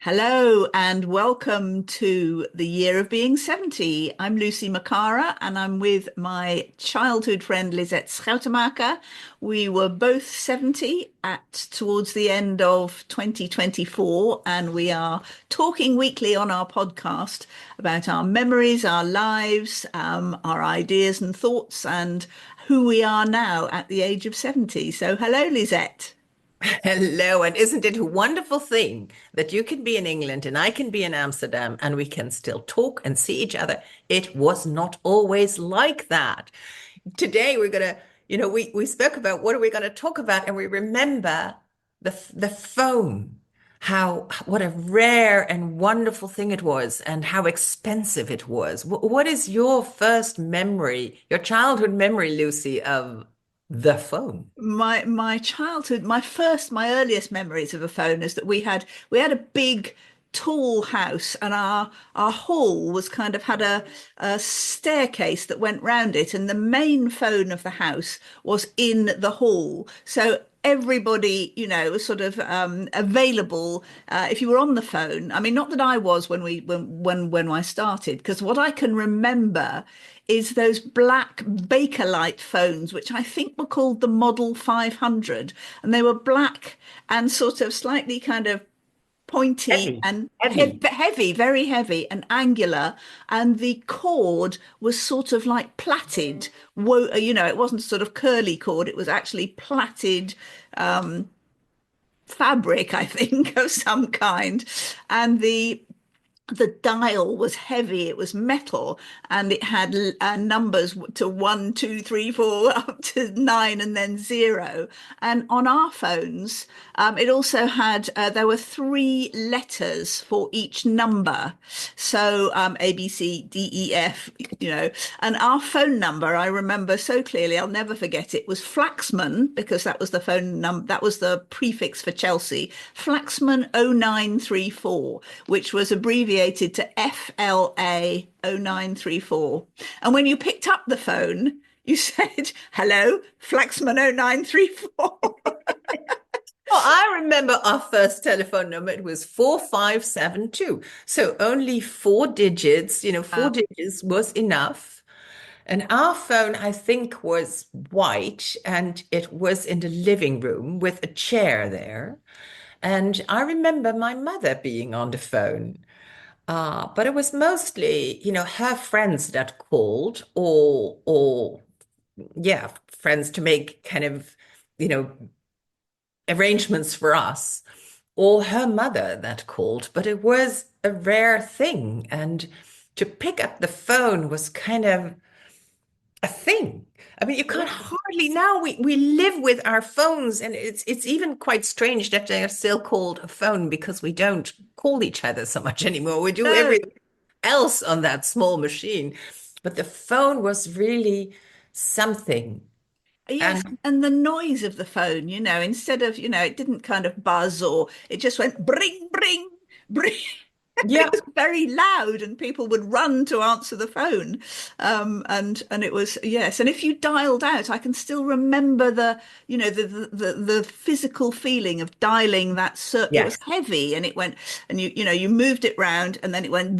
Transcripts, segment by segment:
Hello and welcome to the year of being 70. I'm Lucy Makara and I'm with my childhood friend Lisette Schoutemaker. We were both 70 at towards the end of 2024 and we are talking weekly on our podcast about our memories, our lives, our ideas and thoughts and who we are now at the age of 70. So hello, Lisette. Hello, and isn't it a wonderful thing that you can be in England and I can be in Amsterdam and we can still talk and see each other? It was not always like that. Today we're gonna, we spoke about what are we gonna talk about, and we remember the phone, how what a rare and wonderful thing it was, and how expensive it was. What is your first memory, your childhood memory, Lucy, of the phone? My childhood, my earliest memories of a phone is that we had a big tall house and our hall was kind of had a staircase that went round it and the main phone of the house was in the hall. So everybody, was sort of available if you were on the phone. I mean, not that I was when I started, because what I can remember is those black Bakelite phones, which I think were called the Model 500, and they were black and sort of slightly kind of pointy Heavy, and heavy. heavy, very heavy and angular. And the cord was sort of like plaited. It wasn't sort of curly cord. It was actually plaited fabric, I think, of some kind. And the dial was heavy, it was metal, and it had numbers to one, two, three, four, up to nine, and then zero. And on our phones, it also had, there were three letters for each number. So A, B, C, D, E, F, and our phone number, I remember so clearly, I'll never forget it, was Flaxman, because that was the phone number, that was the prefix for Chelsea, Flaxman 0934, which was abbreviated to FLA 0934. And when you picked up the phone, you said, hello, Flaxman 0934. Well, I remember our first telephone number. It was 4572. So only four digits, four digits was enough. And our phone, I think, was white and it was in the living room with a chair there. And I remember my mother being on the phone. But it was mostly, her friends that called or yeah, friends to make kind of, you know, arrangements for us, or her mother that called, but it was a rare thing. And to pick up the phone was kind of a thing. I mean, you can't hardly now we live with our phones, and it's even quite strange that they are still called a phone because we don't call each other so much anymore. We do No. everything else on that small machine. But the phone was really something. Yes, And and the noise of the phone, instead of, it didn't kind of buzz or it just went bring, bring, bring. It yeah, was very loud and people would run to answer the phone. And it was, yes. And if you dialed out, I can still remember the physical feeling of dialing it was yes. heavy and it went, and you moved it round and then it went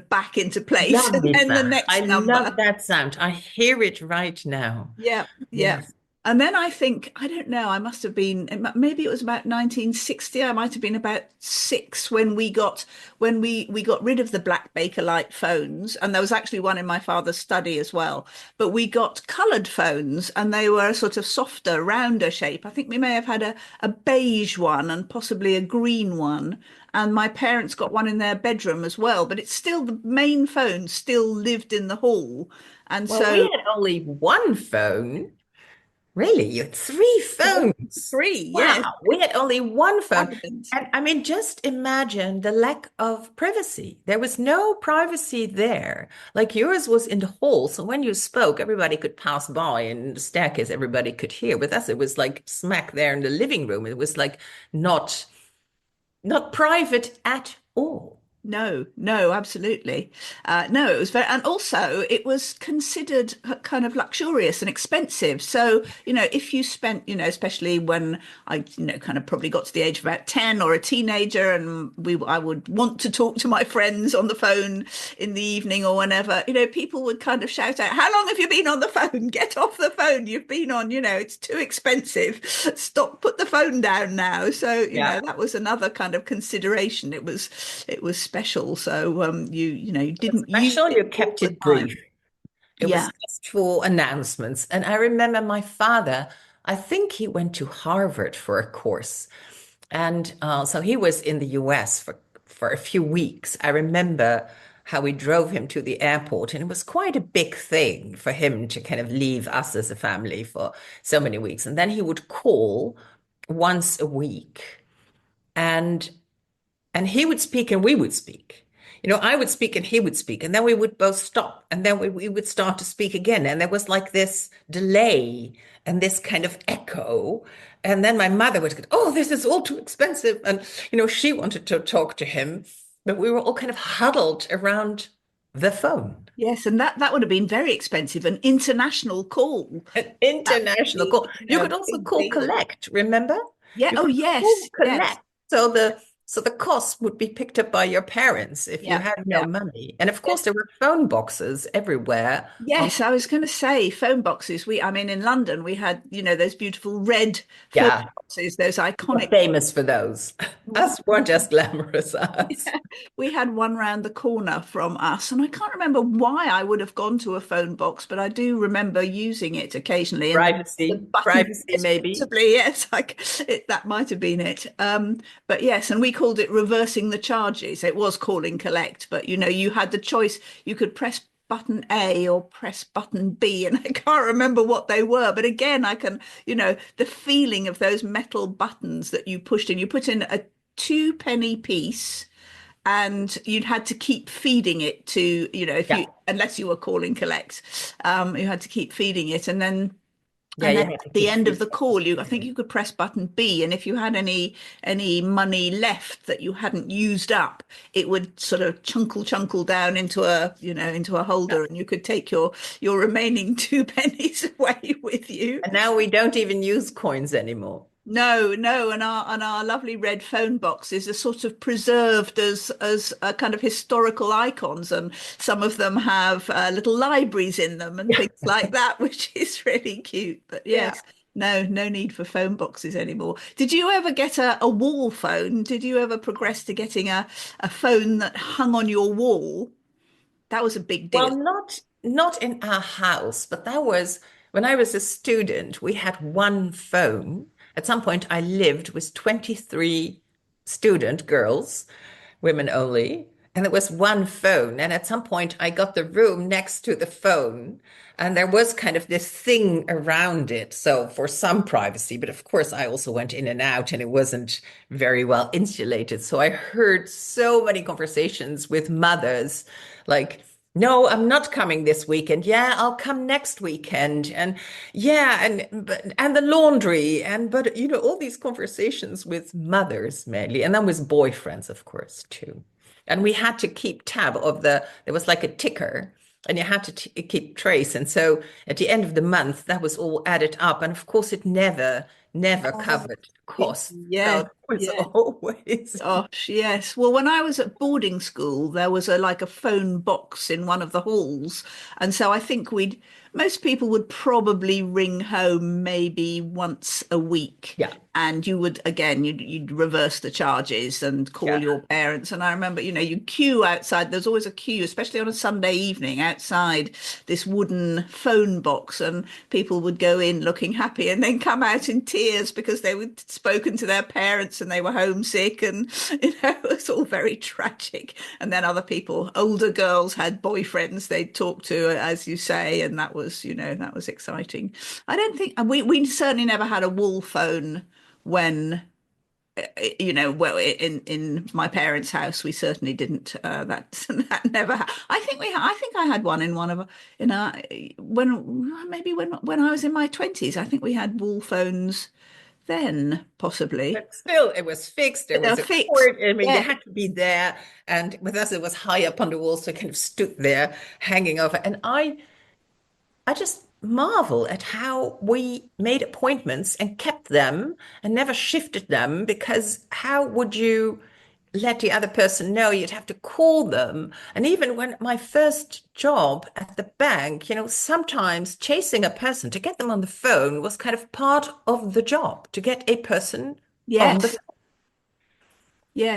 back into place and Lovely then the sound. I next love number. that sound. I hear it right now. Yeah, yeah. Yes. And then I think, I don't know, I must have been, maybe it was about 1960. I might have been about six when we got rid of the black Bakelite phones. And there was actually one in my father's study as well. But we got coloured phones and they were a sort of softer, rounder shape. I think we may have had a beige one and possibly a green one. And my parents got one in their bedroom as well. But it's still the main phone still lived in the hall. And Well, we so had only one phone. Really? You had three phones. three, yes, Wow. We had only one phone. extravagant. And I mean, just imagine the lack of privacy. There was no privacy there. Like yours was in the hall. So when you spoke, everybody could pass by, and the staircase, everybody could hear. With us, it was like smack there in the living room. It was like not private at all. No, no, absolutely. No, it was very, and also it was considered kind of luxurious and expensive. So, if you spent, especially when I, kind of probably got to the age of about 10 or a teenager, and I would want to talk to my friends on the phone in the evening or whenever, people would kind of shout out, "How long have you been on the phone? Get off the phone. You've been on, it's too expensive. Stop, put the phone down now." So, Yeah. that was another kind of consideration. It was special. So you didn't use Special, it you all kept the it time. brief. It was Yeah. just for announcements. And I remember my father, I think he went to Harvard for a course. And so he was in the US for a few weeks. I remember how we drove him to the airport, and it was quite a big thing for him to kind of leave us as a family for so many weeks. And then he would call once a week, and and he would speak and we would speak. I would speak and he would speak, and then we would both stop, and then we would start to speak again. And there was like this delay and this kind of echo. And then my mother would go, "Oh, this is all too expensive." And, she wanted to talk to him, but we were all kind of huddled around the phone. Yes, and that would have been very expensive. An international call. An That would international be, call. You a could also big call deal. collect, remember? Yeah. You Oh, could call yes. Yes. collect. So the cost would be picked up by your parents if you Yeah. had no Yeah. money. And of course Yes. there were phone boxes everywhere on Yes, I was going to say phone boxes. I mean, in London, we had, those beautiful red phone yeah, boxes, those we were iconic. famous for those. Us weren't as glamorous as us. We had one round the corner from us, and I can't remember why I would have gone to a phone box, but I do remember using it occasionally. And the button, Privacy yes, maybe. possibly, yes, that might have been it. But yes, and we called it reversing the charges. It was call and collect, but you had the choice. You could press button A or press button B, and I can't remember what they were. But again, I can, the feeling of those metal buttons that you pushed in. You put in a two-penny piece, and you'd had to keep feeding it to, if Yeah. you, unless you were calling collect, you had to keep feeding it. And then Yeah, and then you had to at the keep end of feeding the call, I think it. you could press button B, and if you had any money left that you hadn't used up, it would sort of chunkle down into a Yeah. holder, and you could take your remaining two pennies away with you. And now we don't even use coins anymore. No, no, and our lovely red phone boxes are sort of preserved as a kind of historical icons, and some of them have little libraries in them and Yeah. things like that, which is really cute. But Yeah. yes, no need for phone boxes anymore. Did you ever get a wall phone? Did you ever progress to getting a phone that hung on your wall? That was a big deal. Well, not in our house, but that was when I was a student, we had one phone. At some point, I lived with 23 student girls, women only, and there was one phone. And at some point, I got the room next to the phone, and there was kind of this thing around it. So for some privacy, but of course, I also went in and out, and it wasn't very well insulated. So I heard so many conversations with mothers like, "No, I'm not coming this weekend. Yeah, I'll come next weekend." And yeah, and the laundry and but all these conversations with mothers mainly, and then with boyfriends, of course, too. And we had to keep tab of there was like a ticker, and you had to keep trace. And so at the end of the month, that was all added up. And of course, it never Oh, covered costs. So yeah, it was yeah. always Gosh, yes. Well, when I was at boarding school, there was a phone box in one of the halls. And so I think most people would probably ring home maybe once a week. yeah, And you would, again, you'd reverse the charges and call yeah. your parents. And I remember, you queue outside. There's always a queue, especially on a Sunday evening outside this wooden phone box. And people would go in looking happy and then come out in tears because they would spoken to their parents and they were homesick, and it was all very tragic. And then other people, older girls, had boyfriends they'd talk to, as you say, and that was exciting. I don't think we certainly never had a wall phone when well, in my parents' house, we certainly didn't. That never. I think I had one in one of in our when maybe when I was in my 20s. I think we had wall phones then, possibly. But still, it was fixed. There But they're was a fixed. cord. I mean, you Yeah. had to be there. And with us, it was high up on the wall, so it kind of stood there hanging over. And I just marvel at how we made appointments and kept them and never shifted them, because how would you let the other person know? You'd have to call them. And even when my first job at the bank, sometimes chasing a person to get them on the phone was kind of part of the job, to get a person on the Yes. phone.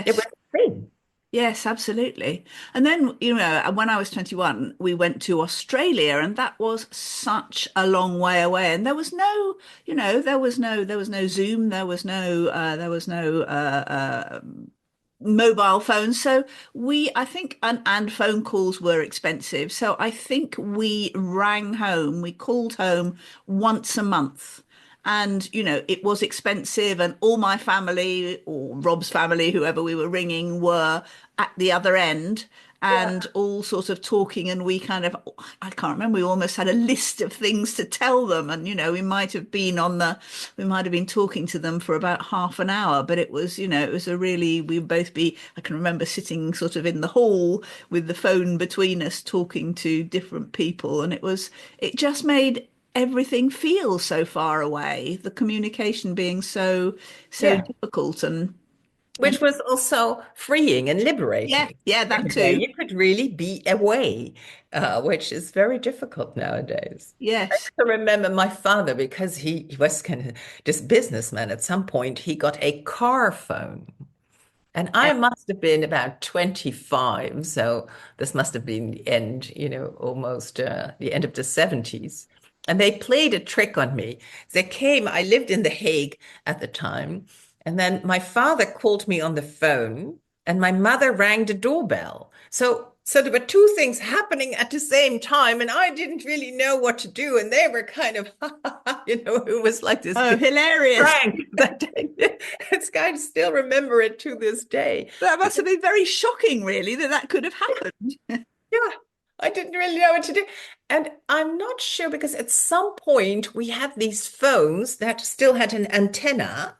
It was Yes. a thing. Yes, absolutely. And then, when I was 21, we went to Australia, and that was such a long way away. And there was no, there was no Zoom, there was no mobile phones. So I think, and phone calls were expensive. So I think we called home once a month. And, it was expensive, and all my family or Rob's family, whoever we were ringing, were at the other end Yeah. and all sort of talking. And I can't remember, we almost had a list of things to tell them. And, we might have been talking to them for about half an hour, but it was we'd both be, I can remember sitting sort of in the hall with the phone between us talking to different people. And it just made everything feel so far away, the communication being so Yeah. difficult and Which was also freeing and yeah, liberating. yeah, In that a way, too. you could really be away, which is very difficult nowadays. I Yes. also remember my father, because he was kind of this businessman. At some point, he got a car phone. And Yeah. I must have been about 25. So this must have been the end, almost the end of the 70s. And they played a trick on me. They came, I lived in The Hague at the time. And then my father called me on the phone, and my mother rang the doorbell. So there were two things happening at the same time, and I didn't really know what to do. And they were kind of, it was like this Oh, big hilarious. prank that it's I still remember it to this day. That must Because have been very shocking, really, that could have happened. yeah, I didn't really know what to do. And I'm not sure, because at some point we had these phones that still had an antenna,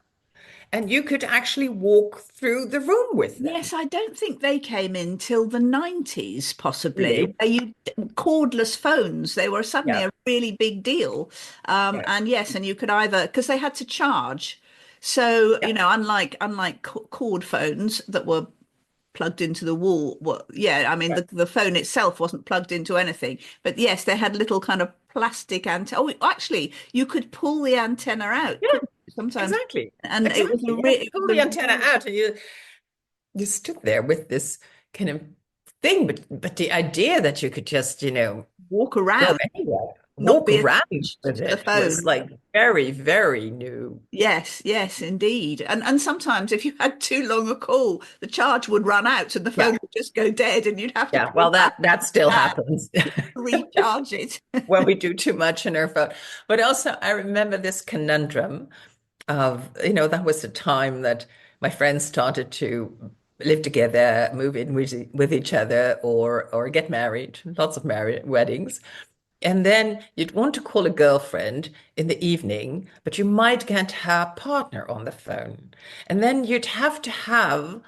and you could actually walk through the room with them. Yes, I don't think they came in till the 90s, possibly, Really? where you cordless phones. They were suddenly Yeah. a really big deal. Yeah. And yes, and you could either, because they had to charge. So, Yeah. unlike cord phones that were plugged into the wall. Well, yeah, I mean, Yeah. the phone itself wasn't plugged into anything. But yes, they had little kind of plastic antenna. Oh, actually, you could pull the antenna out, Yeah, couldn't you, sometimes? exactly. And it was Exactly. You had to it pull was the a antenna out, and you stood there with this kind of thing, but the idea that you could just, walk go around, anywhere, not walk be around attached with to the it was phone. like very, very new. Yes, yes, indeed. And sometimes if you had too long a call, the charge would run out and the Yeah, phone would just go dead, and you'd have to yeah. go Well, back that still and happens recharge it. when we do too much in our phone. But also, I remember this conundrum of, that was the time that my friends started to live together, move in with each other, or get married. Lots of married weddings. And then you'd want to call a girlfriend in the evening, but you might get her partner on the phone. And then you'd have to have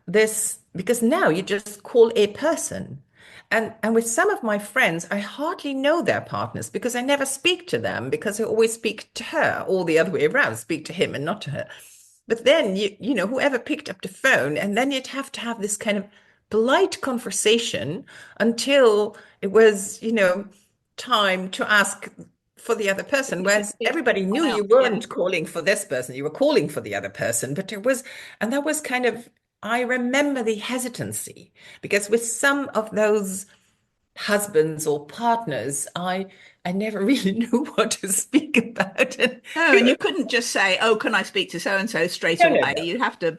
this, because now you just call a person. And with some of my friends, I hardly know their partners, because I never speak to them, because I always speak to her, or the other way around, speak to him and not to her. But then whoever picked up the phone, and then you'd have to have this kind of polite conversation until it was, time to ask for the other person. You could Whereas speak to everybody knew someone else. you Yeah. weren't calling for this person, you were calling for the other person. But and that was kind of, I remember the hesitancy, because with some of those husbands or partners, I never really knew what to speak about. And No, and you couldn't just say, "Oh, can I speak to so and so straight no, away?" no, no. You'd have to,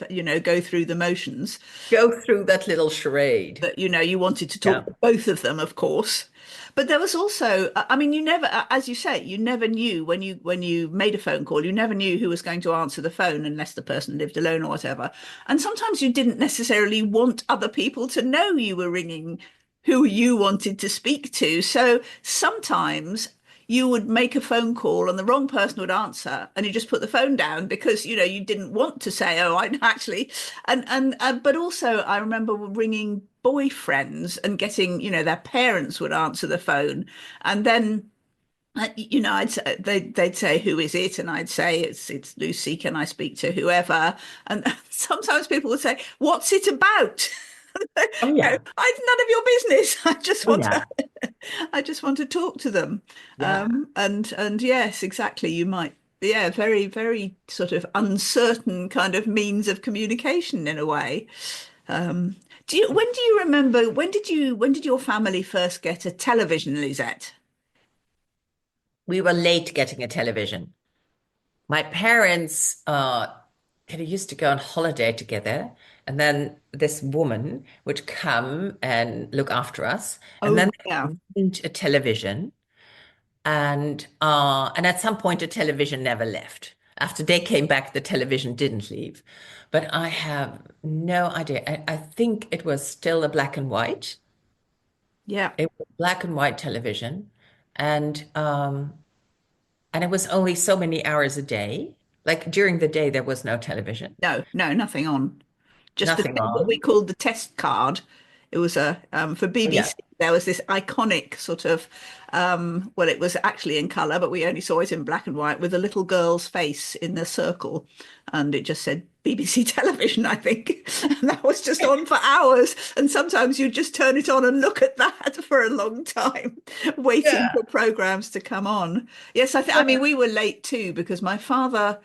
go through the motions. Go through that little charade. But you wanted to talk Yeah. to both of them, of course. But there was also, I mean, you never, as you say, you never knew when you made a phone call, you never knew who was going to answer the phone unless the person lived alone or whatever. And sometimes you didn't necessarily want other people to know you were ringing who you wanted to speak to. So sometimes you would make a phone call and the wrong person would answer and you just put the phone down because you didn't want to say, oh, I actually. And but also I remember ringing boyfriends and getting, their parents would answer the phone, and then I'd say they'd say, "Who is it?" And I'd say, "It's Lucy. Can I speak to whoever?" And sometimes people would say, "What's it about?" Oh yeah. None of your business. Oh yeah. I just want to talk to them. Yeah. And yes, exactly. You might, yeah, very, very sort of uncertain kind of means of communication in a way. Um, when do you remember, when did your family first get a television, Lisette? We were late getting a television. My parents kind of used to go on holiday together, and then this woman would come and look after us, and then Oh, yeah. they owned a television, and at some point the television never left. After they came back, the television didn't leave. But I have no idea. I think it was still a black and white. Yeah. It was black and white television, and and it was only so many hours a day. Like during the day, there was no television, No, no, nothing on. Just nothing what we on. called the test card. It was a for Oh, yeah. BBC. There was this iconic sort of well, it was actually in colour, but we only saw it in black and white with a little girl's face in the circle, and it just said BBC television, I think. And that was just on for hours. And sometimes you just turn it on and look at that for a long time, waiting Yeah. for programs to come on. Yes, I mean we were late too because my father.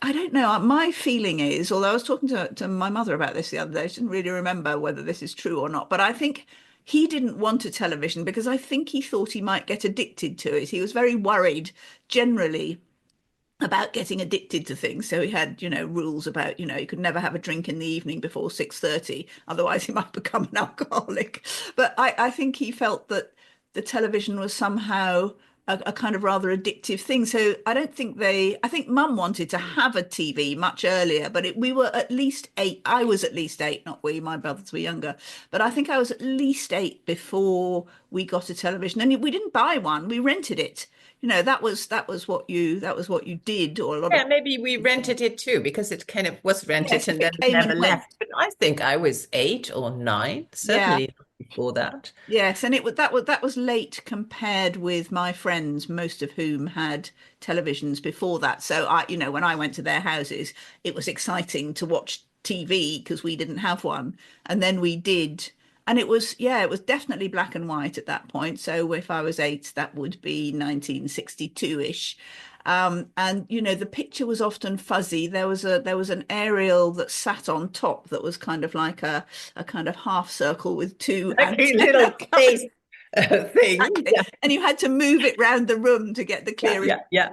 I don't know. My feeling is, although I was talking to my mother about this the other day, she didn't really remember whether this is true or not, but I think he didn't want a television because I think he thought he might get addicted to it. He was very worried generally about getting addicted to things. So he had, rules about, you could never have a drink in the evening before 6:30, otherwise he might become an alcoholic. But I think he felt that the television was somehow a kind of rather addictive thing. So I think mum wanted to have a TV much earlier, but we were at least 8. I was at least 8, not we, my brothers were younger. But I think I was at least 8 before we got a television. And we didn't buy one, we rented it. That was what you did, or a lot of Yeah, maybe we rented it too because it kind of was yes, rented if and then it it came and never went. left. But I think I was 8 or 9, Yeah. certainly not before that. Yes, and that was late compared with my friends, most of whom had televisions before that. So when I went to their houses, it was exciting to watch TV because we didn't have one, and then we did, and it was definitely black and white at that point. So if I was 8, that would be 1962-ish. And the picture was often fuzzy. There was an aerial that sat on top that was kind of like a kind of half circle with two Like a antenna little coming space thing. back, Yeah, and you had to move it round the room to get the yeah, clearest. yeah, yeah.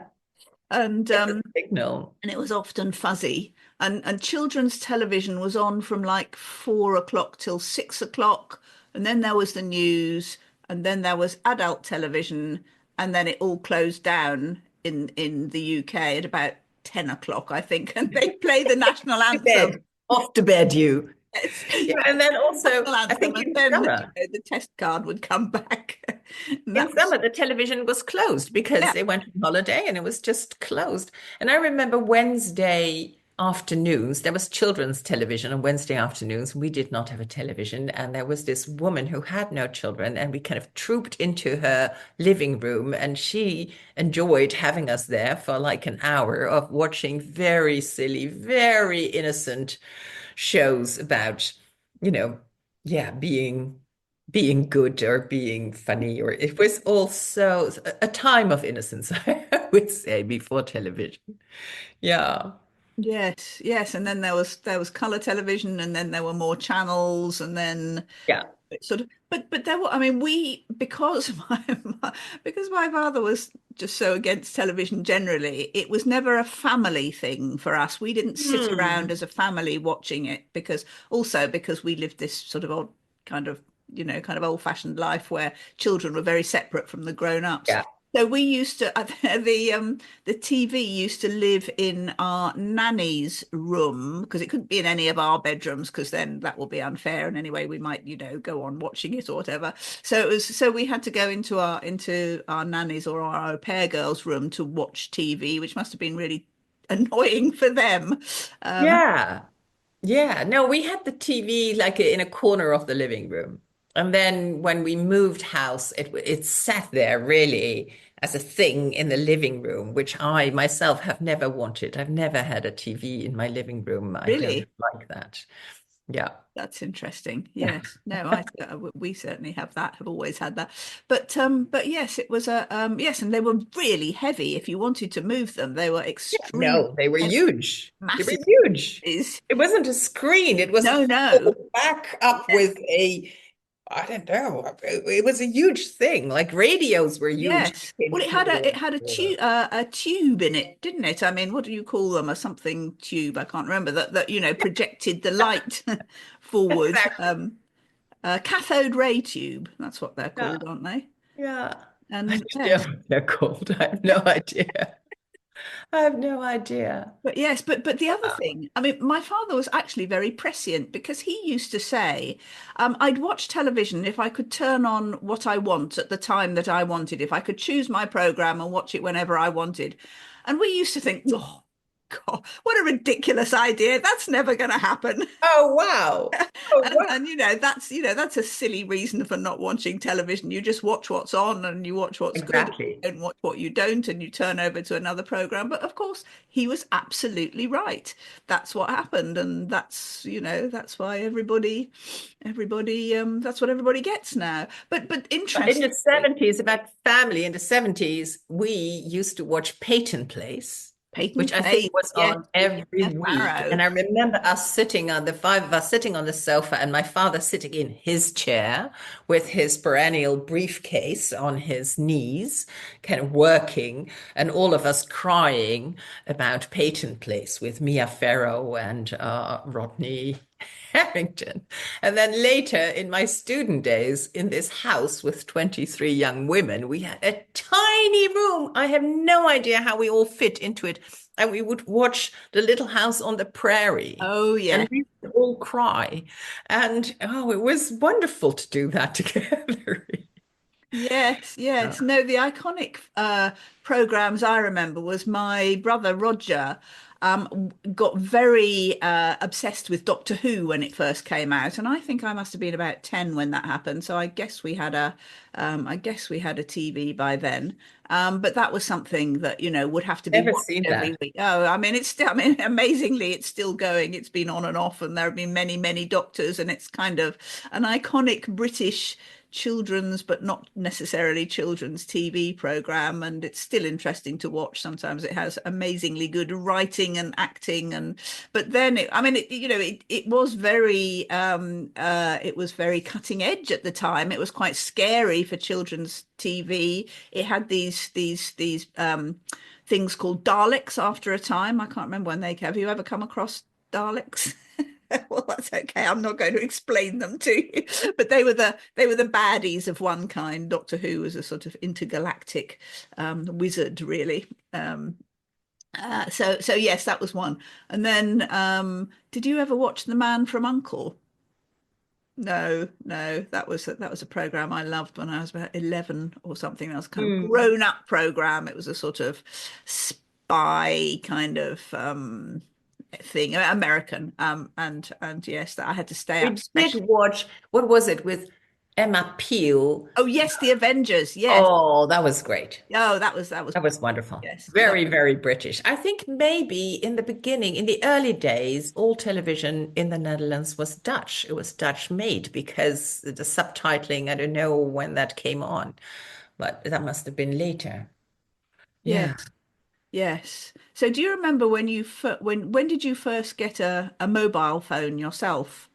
And Get the signal. it was often fuzzy. And children's television was on from like 4 o'clock till 6 o'clock, and then there was the news, and then there was adult television, and then it all closed down in the UK at about 10 o'clock, I think, and they play the national To anthem. bed, off to bed, you. Yes, Yeah, yes, and then also, national I anthem, think and in then summer, the test card would come back, and in that was summer, the television was closed because yeah. they went on holiday and it was just closed. And I remember Wednesday afternoons, there was children's television on Wednesday afternoons. We did not have a television. And there was this woman who had no children, and we kind of trooped into her living room, and she enjoyed having us there for like an hour of watching very silly, very innocent shows about, you know, yeah, being good or being funny, or it was also a time of innocence, I would say, before television. Yeah. Yes, yes, and then there was color television, and then there were more channels, and then Yeah. it sort of. But there were. I mean, we because because my father was just so against television generally. It was never a family thing for us. We didn't sit around Hmm. as a family watching it because we lived this sort of old kind of kind of old-fashioned life where children were very separate from the grown-ups. Yeah. So we used to the TV used to live in our nanny's room because it couldn't be in any of our bedrooms because then that would be unfair and anyway we might go on watching it or whatever. So we had to go into our nanny's or our au pair girls' room to watch TV, which must have been really annoying for them. Um, Yeah. Yeah, no, we had the TV like in a corner of the living room. And then when we moved house, it sat there really as a thing in the living room, which I myself have never wanted. I've never had a TV in my living room. I don't really. like that. Yeah. That's interesting. Yes. No, we certainly have that, have always had that. But yes, it was yes, and they were really heavy. If you wanted to move them, they were extremely No, they were heavy, huge. They were massive. huge. Is It wasn't a screen. It was no, no. held back up Yes, with I don't know. It was a huge thing. Like radios were huge. yes. Came Well, it through. had a tube in it, didn't it? I mean, what do you call them? A something tube? I can't remember that projected the light forward. Exactly. Cathode ray tube. That's what they're Yeah. called, aren't they? Yeah. I And don't yes. know what they're called. I have no idea. I have no idea. But yes, but the other Wow. thing, I mean, my father was actually very prescient because he used to say, I'd watch television if I could turn on what I want at the time that I wanted, if I could choose my program and watch it whenever I wanted. And we used to think, oh, God, what a ridiculous idea. That's never going to happen. Oh, wow. Oh, wow. And that's a silly reason for not watching television. You just watch what's on and you watch what's good. Exactly. You don't watch what you don't, and you turn over to another program. But of course, he was absolutely right. That's what happened, and that's why that's what everybody gets now. But But in the interestingly, 70s, about family, in the 70s, we used to watch Peyton Place, Peyton which I think Place, was yes, on with every Mia week. Farrow. And I remember us sitting on the five of us sitting on the sofa, and my father sitting in his chair with his perennial briefcase on his knees, kind of working, and all of us crying about Peyton Place with Mia Farrow and Rodney Harrington. And then later in my student days in this house with 23 young women, we had a tiny room. I have no idea how we all fit into it. And we would watch The Little House on the Prairie. Oh yeah. And we would all cry. And oh, it was wonderful to do that together. Yes, Yeah. yes. No, the iconic programs I remember was my brother Roger got very obsessed with Doctor Who when it first came out, and I think I must have been about 10 when that happened. So I guess we had a TV by then. But that was something that, would have to be Never watched seen every that. week. Oh, I mean, I mean, amazingly, it's still going. It's been on and off, and there have been many, many doctors, and it's kind of an iconic British children's, but not necessarily children's TV program. And it's still interesting to watch. Sometimes it has amazingly good writing and acting. But then I mean, it was very cutting edge at the time. It was quite scary for children's TV. It had these things called Daleks after a time. I can't remember when they have you ever come across Daleks? Well, that's okay. I'm not going to explain them to you. But they were the baddies of one kind. Doctor Who was a sort of intergalactic wizard, really. So yes, that was one. And then did you ever watch The Man from Uncle? No, no, that was a program I loved when I was about 11 or something. That was a kind of Mm. grown-up program. It was a sort of spy kind of thing, American. And yes, that I had to stay up We did special. watch, what was it with Emma Peel? Oh yes, the Avengers. Yes. Oh, that was great. Oh, that was That was wonderful. yes. Very, very British. I think maybe in the beginning, in the early days, all television in the Netherlands was Dutch. It was Dutch made because the subtitling, I don't know when that came on, but that must have been later. Yeah. Yes. Yes. So do you remember when did you first get a mobile phone yourself?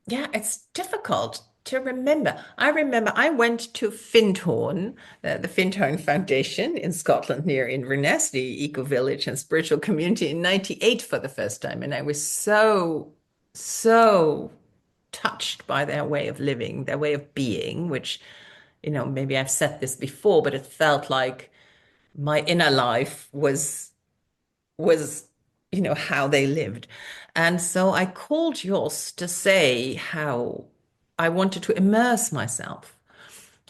Yeah, it's difficult to remember. I remember I went to Findhorn, the Findhorn Foundation in Scotland, near Inverness, the eco village and spiritual community in '98 for the first time. And I was so, so touched by their way of living, their way of being, which maybe I've said this before, but it felt like my inner life was how they lived. And so I called yours to say how I wanted to immerse myself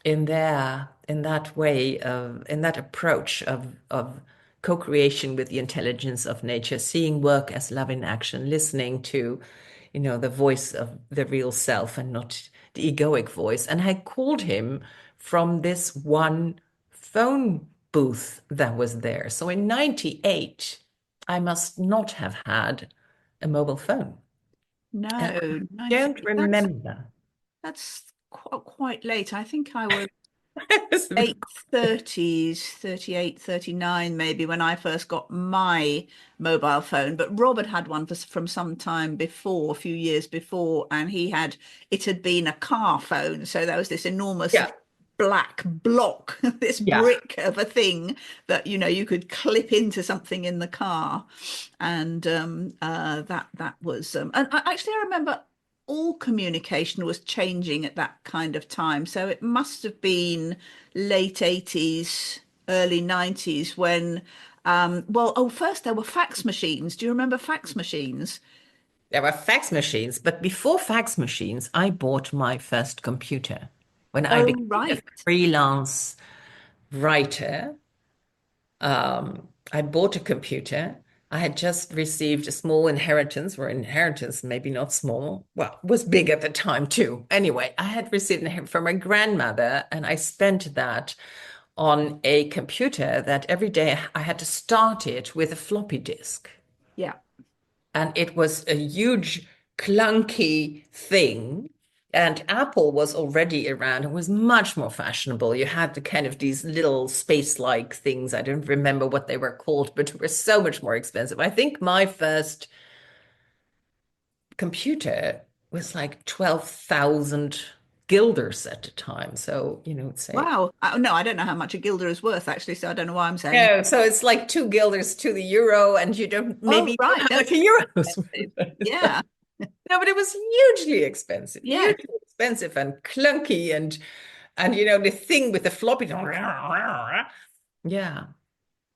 in that way of in that approach of co-creation with the intelligence of nature, seeing work as love in action, listening to, the voice of the real self and not the egoic voice. And I called him from this one phone booth that was there. So in 98, I must not have had a mobile phone. And I No, don't 98. remember. That's quite late. I think I was It was a bit- late 30s, 38, 39, maybe when I first got my mobile phone. But Robert had one from some time before, a few years before, and it had been a car phone. So there was this enormous Yeah, black block, this yeah. brick of a thing that, you could clip into something in the car. And that was, and actually, I remember all communication was changing at that kind of time. So it must have been late 80s, early 90s when, first there were fax machines. Do you remember fax machines? There were fax machines, but before fax machines, I bought my first computer. When I Oh, became a right. freelance writer, I bought a computer. I had just received a small inheritance, or inheritance, maybe not small, well, was big at the time too. Anyway, I had received an inheritance from my grandmother, and I spent that on a computer that every day I had to start it with a floppy disk. Yeah. And it was a huge, clunky thing. And Apple was already around and was much more fashionable. You had the kind of these little space-like things. I don't remember what they were called, but they were so much more expensive. I think my first computer was like 12,000 guilders at the time. So, say, Wow. No, I don't know how much a guilder is worth actually, so I don't know why I'm saying it. no, so it's like two guilders to the euro, and you don't Oh, maybe know right. how No, much a euro is expensive. worth. Yeah. No, but it was Yeah. hugely expensive and clunky and the thing with the floppy. Yeah.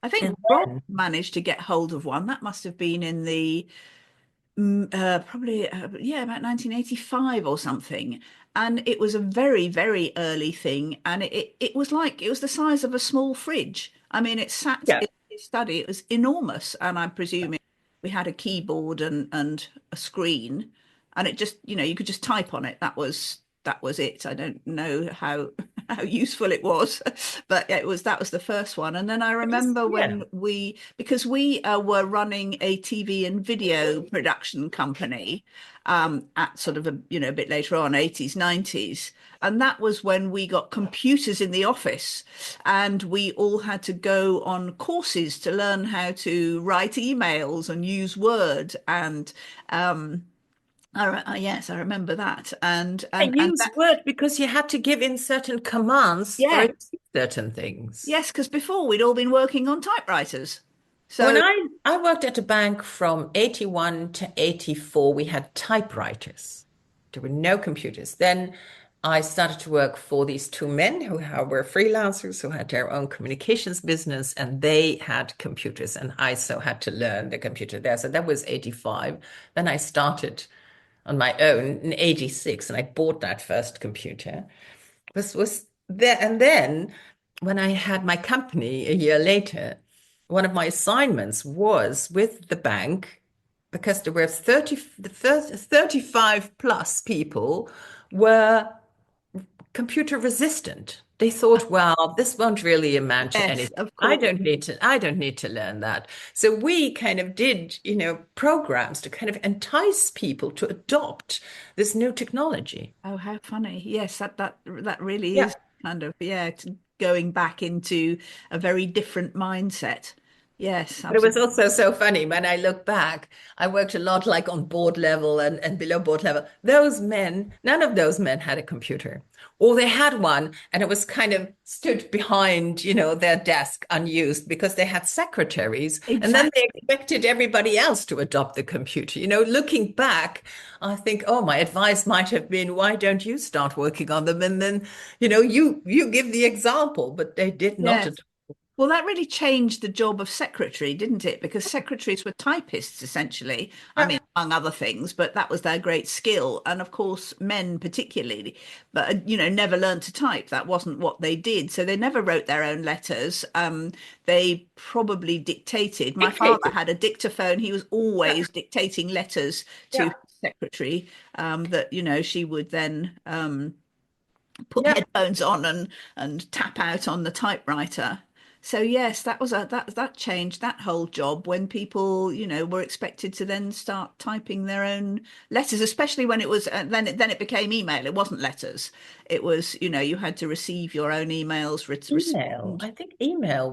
I think And Rob then managed to get hold of one. That must have been in the probably yeah, about 1985 or something. And it was a very, very early thing, and it was the size of a small fridge. I mean, it sat yeah, in his study. It was enormous, and I'm presuming we had a keyboard and a screen, and it just, you could just type on it. That was it. I don't know how how useful it was, but that was the first one. And then I remember yeah. when because we were running a TV and video production company at sort of a bit later on, 80s, 90s. And that was when we got computers in the office, and we all had to go on courses to learn how to write emails and use Word. And yes, I remember that. And I and use that Word because you had to give in certain commands for yeah, it to do certain things. yes, because before we'd all been working on typewriters. When So, I worked at a bank from 81 to 84, we had typewriters. There were no computers. Then I started to work for these two men who were freelancers who had their own communications business, and they had computers, and I so had to learn the computer there. So that was 85. Then I started on my own in 86, and I bought that first computer. This was there. And then when I had my company a year later, one of my assignments was with the bank because there were 35 plus people were computer resistant. They thought, well, this won't really amount to yes, anything. of I course. don't need to, I don't need to learn that. So we kind of did, programs to kind of entice people to adopt this new technology. Oh, how funny. Yes, that really Yeah. is kind of, yeah, going back into a very different mindset. Yes, But it was absolutely. also so funny when I look back. I worked a lot like on board level and below board level. Those men, none of those men had a computer. Or they had one and it was kind of stood behind, their desk unused because they had secretaries. And then they Exactly. expected everybody else to adopt the computer. Looking back, I think, oh, my advice might have been, why don't you start working on them? And then, you give the example, but they did not Yes. adopt. Well, that really changed the job of secretary, didn't it? Because secretaries were typists, essentially. I mean, Yeah. among other things, but that was their great skill. And of course, men particularly, but never learned to type. That wasn't what they did. So they never wrote their own letters. They probably dictated. My father Dictated. had a dictaphone. He was Yeah. always dictating letters to his Yeah. secretary, that, she would then put Yeah. headphones on and tap out on the typewriter. So yes, that changed that whole job when people, were expected to then start typing their own letters, especially when it was then it became email. It wasn't letters. It was, you had to receive your own emails, Email. respond. I think email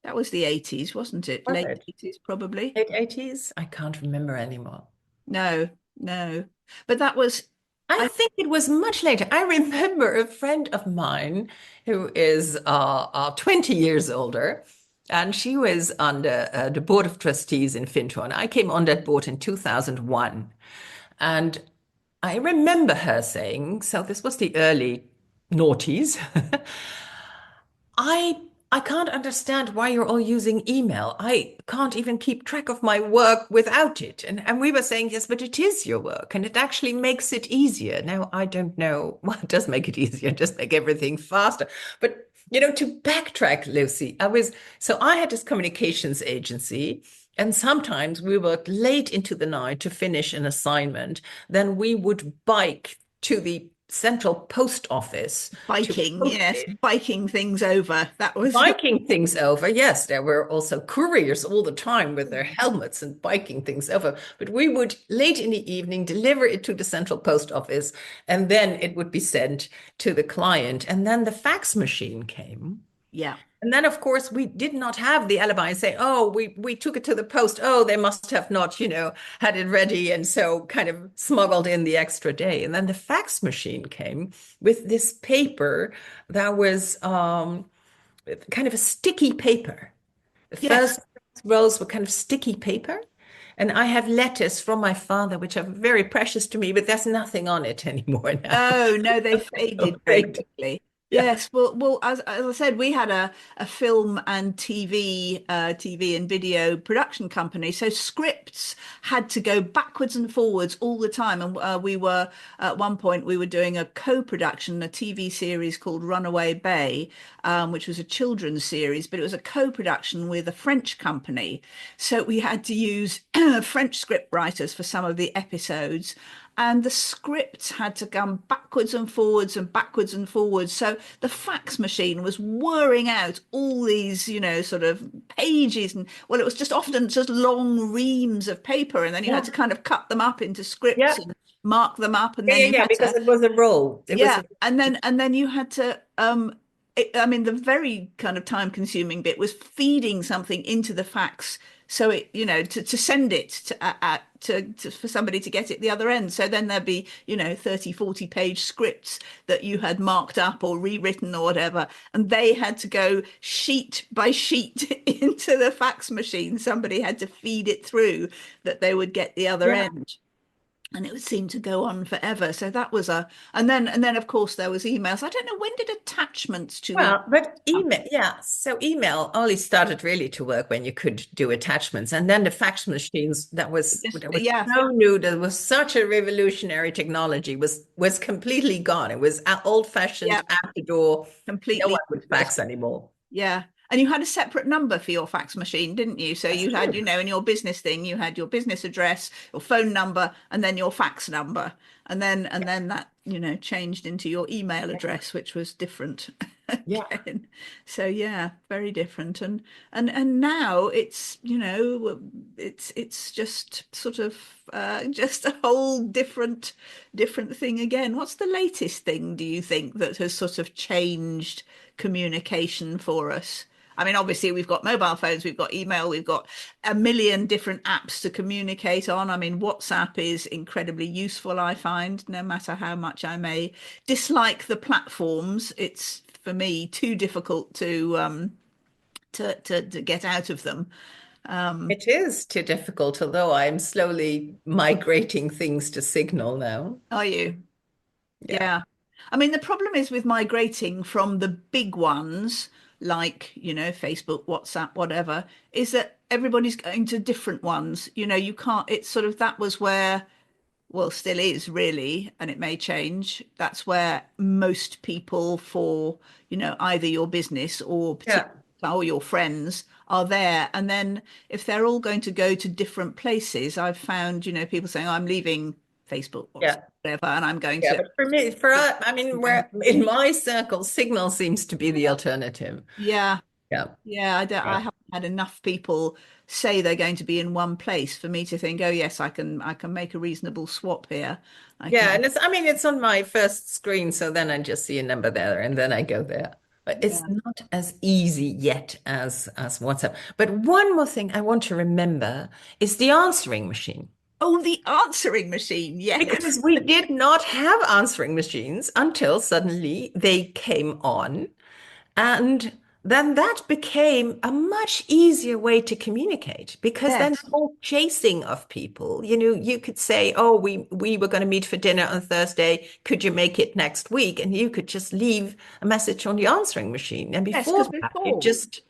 That was the 80s, wasn't it? was Late it 80s, probably. late 80s? I can't remember anymore. No, no. But that was I I think it was much later. I remember a friend of mine who is 20 years older, and she was on the board of trustees in Finton. I came on that board in 2001. And I remember her saying, so this was the early noughties. I I can't understand why you're all using email. I can't even keep track of my work without it. And we were saying, yes, but it is your work and it actually makes it easier. Now, I don't know. Well, it does make it easier, it does make everything faster. But to backtrack, Lucy, so I had this communications agency, and sometimes we worked late into the night to finish an assignment. Then we would bike to the central post office to biking, post yes, it. biking things over. That was your Biking things over. Yes, there were also couriers all the time with their helmets and biking things over. But we would, late in the evening, deliver it to the central post office, and then it would be sent to the client. And then the fax machine came. yeah. And then, of course, we did not have the alibi and say, oh, we took it to the post. Oh, they must have not, had it ready. And so kind of smuggled in the extra day. And then the fax machine came with this paper that was kind of a sticky paper. The Yes. first rows were kind of sticky paper. And I have letters from my father, which are very precious to me, but there's nothing on it anymore now. No, no, they So faded very great. quickly. Yeah. Yes, well, as I said, we had a film and TV and video production company. So scripts had to go backwards and forwards all the time. And we were at one point we were doing a co-production, a TV series called Runaway Bay, which was a children's series, but it was a co-production with a French company. So we had to use French script writers for some of the episodes, and the scripts had to come backwards and forwards and backwards and forwards. So the fax machine was whirring out all these, sort of pages. And well, it was just often just long reams of paper. And then you had Yeah. to kind of cut them up into scripts Yeah. and mark them up. And Yeah, then yeah, you yeah, had because to, it was a roll. It was yeah. a And then you had to, I mean, the very kind of time consuming bit was feeding something into the fax. So it, to send it for somebody to get it the other end. So then there'd be, 30, 40 page scripts that you had marked up or rewritten or whatever. And they had to go sheet by sheet into the fax machine. Somebody had to feed it through that they would get the other yeah. end. And it would seem to go on forever. So that was and then of course there was emails. I don't know, when did attachments to email Well, but come? email, yeah. So email only started really to work when you could do attachments. And then the fax machines, Just, that was yeah, so new, that was such a revolutionary technology, was completely gone. It was yeah, old-fashioned out the door. No one completely would useless. fax anymore. Yeah. And you had a separate number for your fax machine, didn't you? So That's you had, true. in your business thing, you had your business address, your phone number, and then your fax number. And then that, changed into your email address, which was different Yeah. again. So yeah, very different. And now it's, it's just sort of just a whole different thing again. What's the latest thing, do you think, that has sort of changed communication for us? I mean, obviously, we've got mobile phones, we've got email, we've got a million different apps to communicate on. I mean, WhatsApp is incredibly useful, I find, no matter how much I may dislike the platforms. It's for me too difficult to get out of them. It is too difficult, although I'm slowly migrating things to Signal now. Are you? Yeah. Yeah. I mean, the problem is with migrating from the big ones, like, Facebook, WhatsApp, whatever, is that everybody's going to different ones. You can't, it's sort of that was where, well, still is really, and it may change. That's where most people for, either your business or particular Yeah. or your friends are there. And then if they're all going to go to different places, I've found, people saying, "Oh, I'm leaving Facebook, Yeah. whatever, and I'm going Yeah. to." But for me, for us, I mean, we're in my circle, Signal seems to be the alternative. Yeah, Yeah. yeah. I Yeah. haven't had enough people say they're going to be in one place for me to think, oh yes, I can make a reasonable swap here. I Yeah, can, and I mean, it's on my first screen, so then I just see a number there and then I go there. But it's yeah. not as easy yet as WhatsApp. But one more thing I want to remember is the answering machine. Oh, the answering machine. Yes. Because we did not have answering machines until suddenly they came on. And then that became a much easier way to communicate because then Yes. the whole chasing of people, you could say, oh, we were going to meet for dinner on Thursday. Could you make it next week? And you could just leave a message on the answering machine. And Yes, before because that, you before, just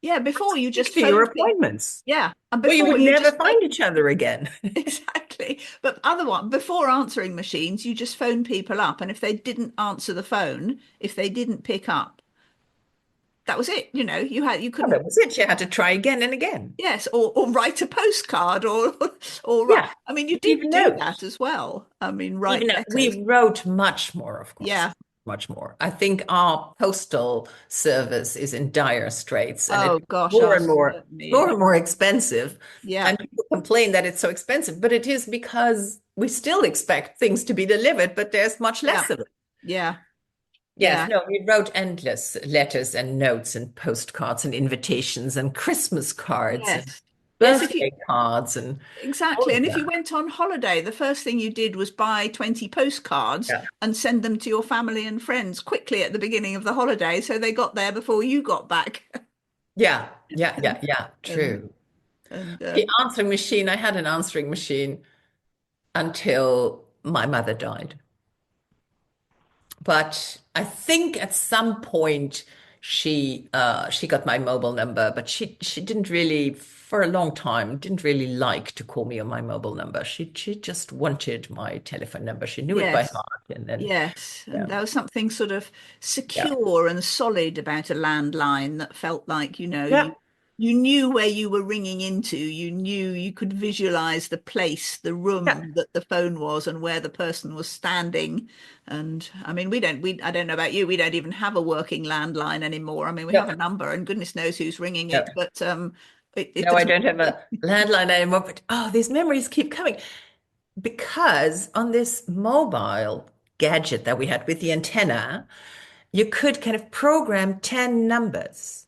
yeah, before you stick just to your phoned people. appointments, Yeah, and or you before would you never just find each other again. exactly. But other one, before answering machines, you just phone people up, and if they didn't answer the phone, if they didn't pick up, that was it. You Oh, couldn't. that was it. You had to try again and again. Yes, or write a postcard, or Yeah, I mean, you did leave a do note. that as well. I mean, Even write though letters. we wrote much more, of course, Yeah. much more. I think our postal service is in dire straits and Oh it's gosh, more ours and more, certainly more is. and more expensive. Yeah. And people complain that it's so expensive, but it is because we still expect things to be delivered, but there's much Yeah. less of it. Yeah. Yes, Yeah. no, we wrote endless letters and notes and postcards and invitations and Christmas cards and Yes. Yes. If you birthday cards and all Exactly. of And if you that. went on holiday, the first thing you did was buy 20 postcards Yeah. and send them to your family and friends quickly at the beginning of the holiday so they got there before you got back. Yeah, yeah, yeah, And yeah, and true. and The answering machine, I had an answering machine until my mother died. But I think at some point she got my mobile number, but she didn't really for a long time didn't really like to call me on my mobile number. She just wanted my telephone number. She knew it by yes. heart, and then Yes, and yeah, there was something sort of yeah, secure and solid about a landline that felt like, yeah, you knew where you were ringing into. You knew you could visualize the place, the yeah, room that the phone was and where the person was standing. And I mean, I don't know about you, we don't even have a working landline anymore. I mean, we have a no, number and goodness knows who's ringing no, it, but it no, I doesn't. don't have a landline anymore. But oh, these memories keep coming. Because on this mobile gadget that we had with the antenna, you could kind of program 10 numbers.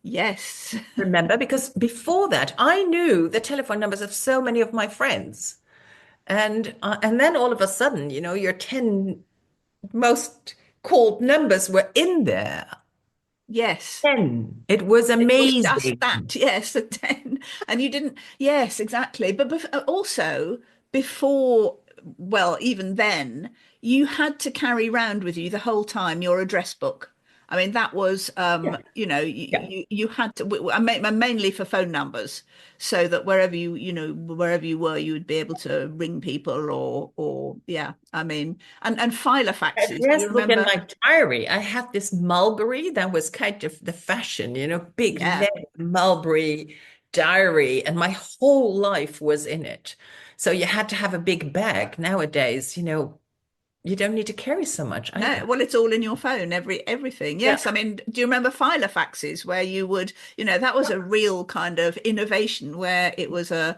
Yes. Remember? Because before that, I knew the telephone numbers of so many of my friends. And then all of a sudden, your 10 most called numbers were in there. Yes. 10. It was It was just amazing. that, yes, the 10. And you didn't, yes, exactly. But also, before, well, even then, you had to carry around with you the whole time your address book. I mean, that was, Yeah, yeah. you had to, mainly for phone numbers, so that wherever you were, you would be able to ring people yeah, I mean, and filer faxes. Do you Address book in remember? my diary. I had this mulberry that was kind of the fashion, big Yeah. lead mulberry diary, and my whole life was in it. So you had to have a big bag. Nowadays, you don't need to carry so much No, either. well, it's all in your phone, everything. Yeah. Yes, I mean, do you remember filer faxes where you would, that was a real kind of innovation where it was a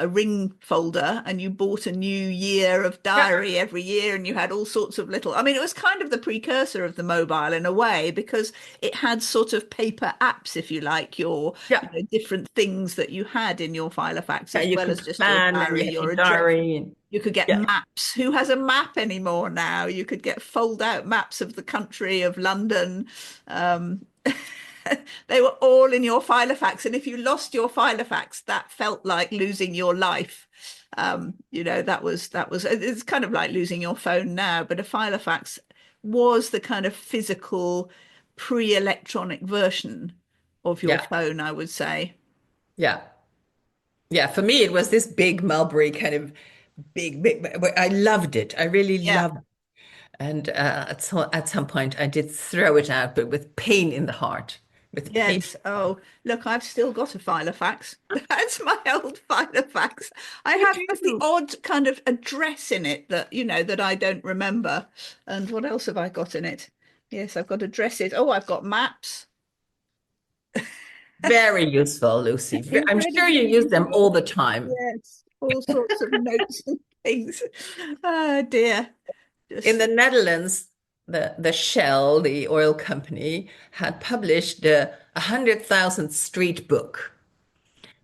ring folder and you bought a new year of Yeah. diary every year and you had all sorts of little, I mean, it was kind of the precursor of the mobile in a way because it had sort of paper apps, if you like, your, Yeah. different things that you had in your filer fax Yeah, as you well could as just your plan and diary, you had your your address. diary and You could get yeah. maps. Who has a map anymore now? You could get fold out maps of the country of London. Um, they were all in your filofax. And if you lost your filofax, that felt like losing your life. It's kind of like losing your phone now, but a filofax was the kind of physical pre-electronic version of your Yeah. phone, I would say. Yeah. Yeah. For me, it was this big Mulberry kind of big. I loved it. I really Yeah. loved it. And at some point, I did throw it out, but with pain in the heart, with pain. Yes. Oh, look, I've still got a filofax. That's my old filofax. I You have has the do. odd kind of address in it that, that I don't remember. And what else have I got in it? Yes, I've got addresses. Oh, I've got maps. Very useful, Lucy. I'm sure Incredibly you use them useful. all the time. Yes, all sorts of notes and things. Oh dear. In the Just Netherlands, the Shell, the oil company, had published the 100,000 Street book.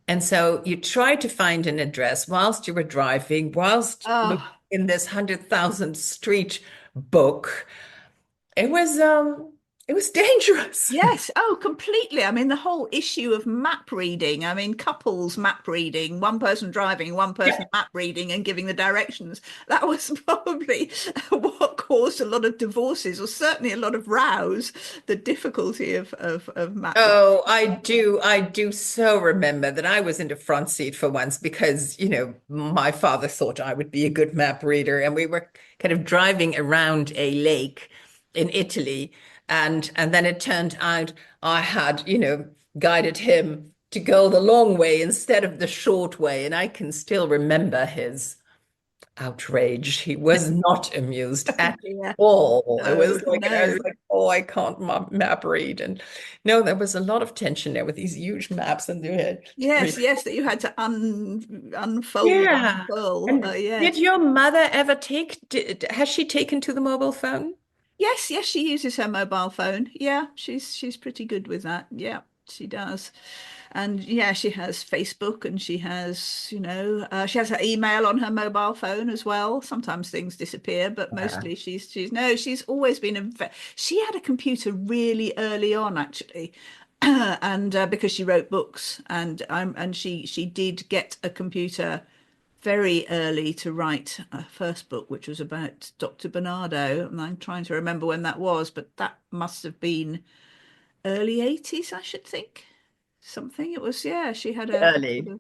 And so you tried to find an address whilst you were driving, whilst looking oh, in this 100,000 Street book. It was it was dangerous. yes, oh, completely. I mean, the whole issue of map reading. I mean, couples map reading, one person driving, one person Yeah. map reading and giving the directions. That was probably what caused a lot of divorces, or certainly a lot of rows, the difficulty of map reading. Oh, I do so remember that I was in the front seat for once because, my father thought I would be a good map reader, and we were kind of driving around a lake in Italy, and then it turned out I had, guided him to go the long way instead of the short way, and I can still remember his outraged. He was not amused at Yeah. all. It No, was like, I was no. like, oh, I can't map read. And no, there was a lot of tension there with these huge maps and you had to Yes, read. yes, that you had to unfold, Yeah. unfurl. And did Yes. your mother ever has she taken to the mobile phone? Yes, yes, she uses her mobile phone. Yeah, she's pretty good with that. Yeah, she does. And yeah, she has Facebook and she has, she has her email on her mobile phone as well. Sometimes things disappear, but Yeah. mostly she's always been she had a computer really early on actually. And because she wrote books and she did get a computer very early to write a first book, which was about Dr. Bernardo. And I'm trying to remember when that was, but that must have been early 80s, I should think. Something. It was, yeah, she had a sort Early. of, My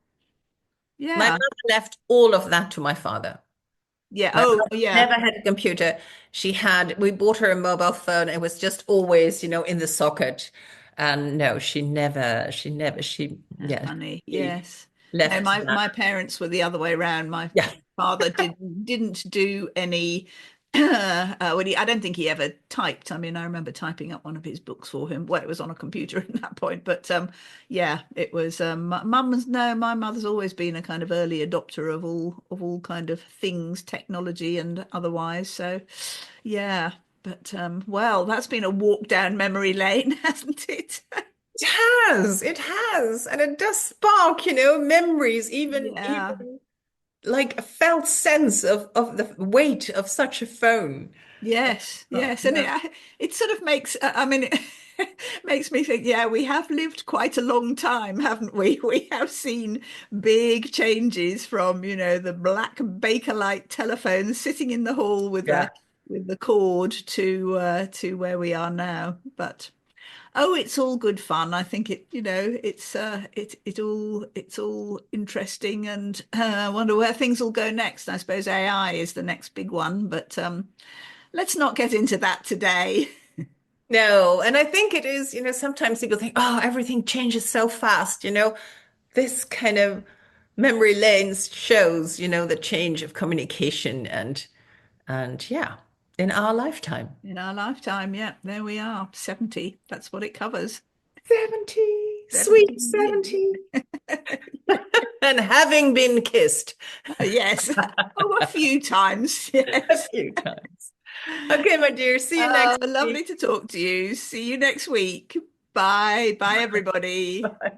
yeah, mother left all of that to my father. yeah. My Oh, mother yeah, never had a computer. We bought her a mobile phone. It was just always, in the socket. And no, yeah, funny. she Yes. No, left my that. my parents were the other way around. My Yeah. father didn't do any. I don't think he ever typed. I mean, I remember typing up one of his books for him. Well, it was on a computer at that point, but yeah, it was. Mum's no, my mother's always been a kind of early adopter of all kind of things, technology and otherwise. So, yeah. But well, that's been a walk down memory lane, hasn't it? It has, and it does spark, memories, even Yeah. like a felt sense of the weight of such a phone. Yes, Oh, yes, and yeah, it sort of makes I mean it makes me think, yeah, we have lived quite a long time, haven't we? We have seen big changes from, the black Bakelite telephones sitting in the hall yeah. with the cord to where we are now. But oh, it's all good fun. I think it's all interesting, and I wonder where things will go next. I suppose AI is the next big one, but let's not get into that today. No, and I think it is, sometimes people think, oh, everything changes so fast, this kind of memory lanes shows, the change of communication and yeah. in our lifetime. In our lifetime. Yeah, there we are. 70. That's what it covers. 70, sweet 70 70. years. And having been kissed Yes. Oh, a few times. a Yes. few times. Okay, my dear, see you next Lovely week. to talk to you. See you next week. Bye. Bye, everybody. Bye.